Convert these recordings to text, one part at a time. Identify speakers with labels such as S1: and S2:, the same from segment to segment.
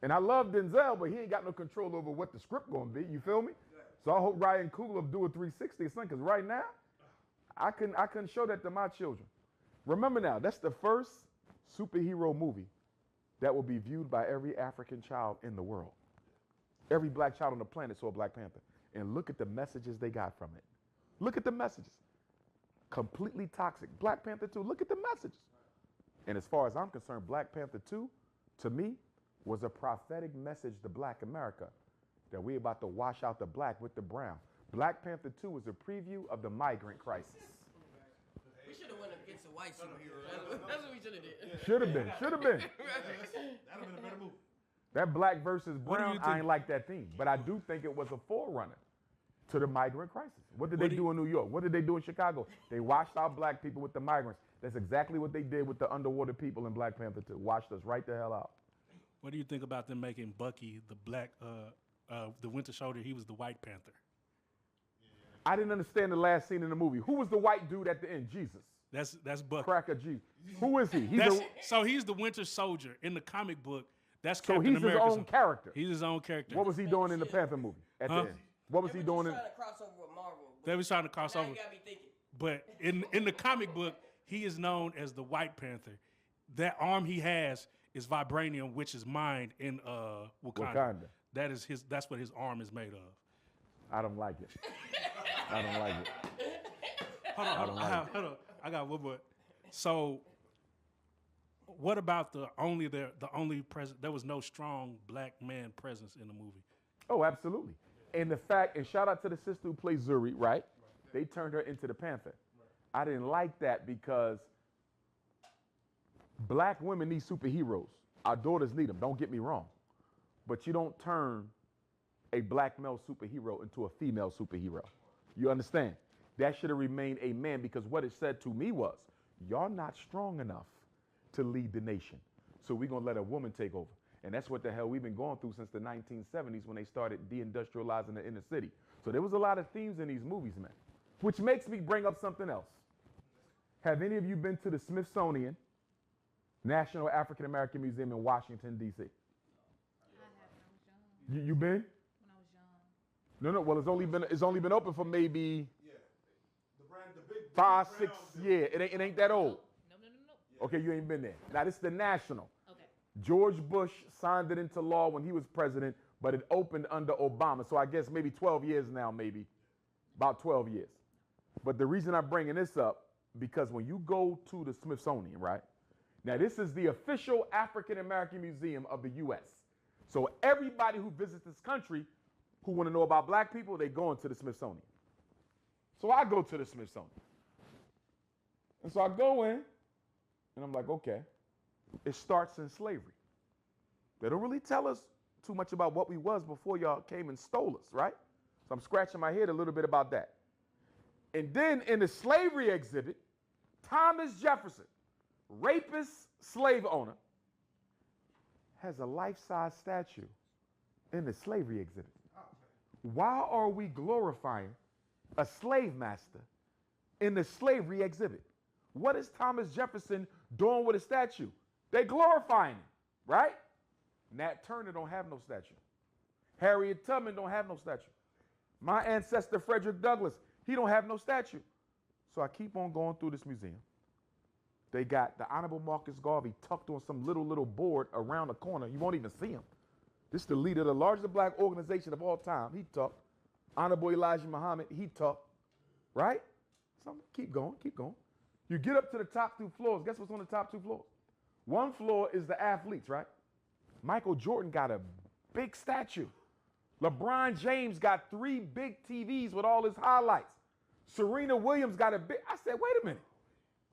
S1: And I love Denzel, but he ain't got no control over what the script gonna be. You feel me? So I hope Ryan Coogler do a 360 or something, because right now, I couldn't show that to my children. Remember now, that's the first superhero movie that will be viewed by every African child in the world. Every black child on the planet saw Black Panther. And look at the messages they got from it. Look at the messages. Completely toxic. Black Panther 2, look at the messages. And as far as I'm concerned, Black Panther 2, to me, was a prophetic message to Black America that we're about to wash out the black with the brown. Black Panther 2 was a preview of the migrant crisis.
S2: We should have went against a white superhero. That's what we should have did.
S1: Should have been. Should have been.
S3: That'd have been a better movie.
S1: That black versus brown, I ain't like that theme. But I do think it was a forerunner to the migrant crisis. What did they do in New York? What did they do in Chicago? They washed out black people with the migrants. That's exactly what they did with the underwater people in Black Panther 2. Washed us right the hell out.
S4: What do you think about them making Bucky the black, the Winter Soldier? He was the White Panther.
S1: I didn't understand the last scene in the movie. Who was the white dude at the end? Jesus.
S4: That's Bucky.
S1: Cracker Jesus. Who is he?
S4: So he's the Winter Soldier in the comic book. That's
S1: so
S4: Captain
S1: he's
S4: America's
S1: his own character.
S4: He's his own character.
S1: What was he doing in the Panther movie at the end? What was he doing in?
S2: Trying to cross over with Marvel.
S4: They was trying to cross
S2: now
S4: over.
S2: You gotta be thinking.
S4: But in the comic book, he is known as the White Panther. That arm he has is vibranium, which is mined in Wakanda. That's what his arm is made of.
S1: I don't like it. I don't like it.
S4: Hold on. I got one more. So, what about the only presence? There was no strong black man presence in the movie.
S1: Oh, absolutely. And the fact, and shout out to the sister who plays Zuri, right? They turned her into the Panther. I didn't like that because black women need superheroes. Our daughters need them, don't get me wrong. But you don't turn a black male superhero into a female superhero. You understand? That should have remained a man, because what it said to me was, y'all not strong enough to lead the nation. So we're going to let a woman take over. And that's what the hell we've been going through since the 1970s when they started deindustrializing the inner city. So there was a lot of themes in these movies, man. Which makes me bring up something else. Have any of you been to the Smithsonian National African American Museum in Washington, D.C.?
S5: I have. When I was young.
S1: You been?
S5: When I was young.
S1: No. Well, it's only been open for maybe
S3: The big
S1: 5, 6 years. It ain't that old.
S5: No.
S1: Okay, you ain't been there. Now this is the National.
S5: Okay.
S1: George Bush signed it into law when he was president, but it opened under Obama. So I guess maybe 12 years now, maybe. About 12 years. But the reason I'm bringing this up, because when you go to the Smithsonian, right? Now this is the official African American Museum of the U.S. So everybody who visits this country who want to know about black people, they go into the Smithsonian. So I go to the Smithsonian. And so I go in, and I'm like, okay, it starts in slavery. They don't really tell us too much about what we was before y'all came and stole us, right? So I'm scratching my head a little bit about that. And then in the slavery exhibit, Thomas Jefferson, rapist, slave owner, has a life-size statue in the slavery exhibit. Why are we glorifying a slave master in the slavery exhibit? What is Thomas Jefferson doing with a statue? They glorifying him, right? Nat Turner don't have no statue. Harriet Tubman don't have no statue. My ancestor Frederick Douglass, he don't have no statue. So I keep on going through this museum. They got the Honorable Marcus Garvey tucked on some little board around the corner. You won't even see him. This is the leader of the largest black organization of all time. He tucked. Honorable Elijah Muhammad, he tucked. Right? So keep going. You get up to the top 2 floors. Guess what's on the top 2 floors? One floor is the athletes, right? Michael Jordan got a big statue. LeBron James got 3 big TVs with all his highlights. Serena Williams got a big. I said, wait a minute.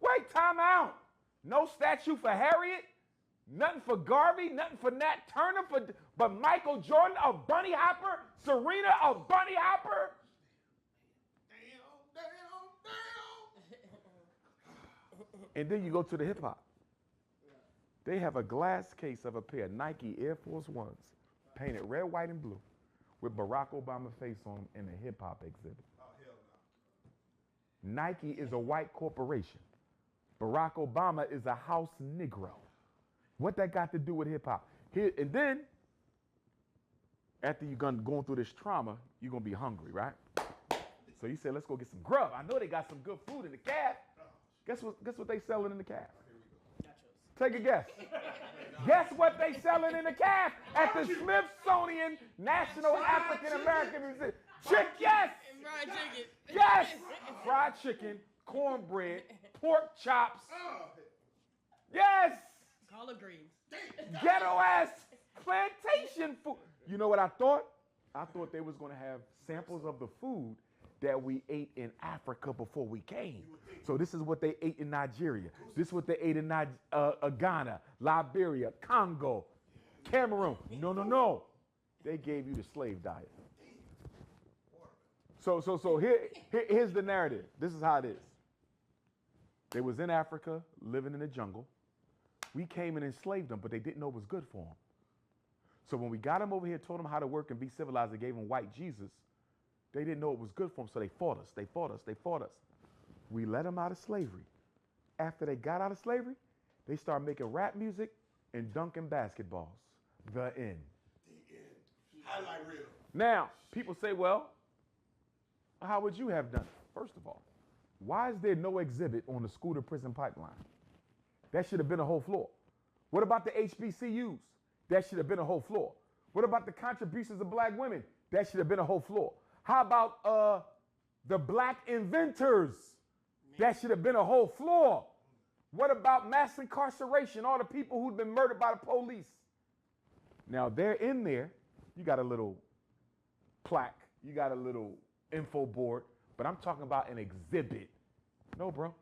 S1: Wait, time out. No statue for Harriet, nothing for Garvey, nothing for Nat Turner, but Michael Jordan, a bunny hopper, Serena, a bunny hopper. Damn. And then you go to the hip hop. They have a glass case of a pair of Nike Air Force Ones, painted red, white, and blue, with Barack Obama's face on them in the hip hop exhibit.
S3: Oh, hell no.
S1: Nike is a white corporation. Barack Obama is a house Negro. What that got to do with hip hop? And then after you're going through this trauma, you're going to be hungry, right? So you say, let's go get some grub. I know they got some good food in the cab. Guess what they selling in the cab? Take a guess. Guess what they selling in the cab at the Smithsonian National African American Museum? Yes!
S2: Fried chicken.
S1: Yes! Fried chicken, cornbread, pork chops. Yes!
S2: Collard greens.
S1: Ghetto ass plantation food. You know what I thought? I thought they was gonna have samples of the food that we ate in Africa before we came. So this is what they ate in Nigeria. This is what they ate in Ghana, Liberia, Congo, Cameroon. No. They gave you the slave diet. So here's the narrative. This is how it is. They was in Africa, living in the jungle. We came and enslaved them, but they didn't know it was good for them. So when we got them over here, told them how to work and be civilized, and gave them white Jesus, they didn't know it was good for them, so they fought us. We let them out of slavery. After they got out of slavery, they started making rap music and dunking basketballs. The end.
S3: Highlight reel.
S1: Now, people say, well, how would you have done it? First of all, why is there no exhibit on the school to prison pipeline? That should have been a whole floor. What about the HBCUs? That should have been a whole floor. What about the contributions of black women? That should have been a whole floor. How about the black inventors? That should have been a whole floor. What about mass incarceration, all the people who've been murdered by the police? Now they're in there. You got a little plaque. You got a little info board. But I'm talking about an exhibit. No, bro.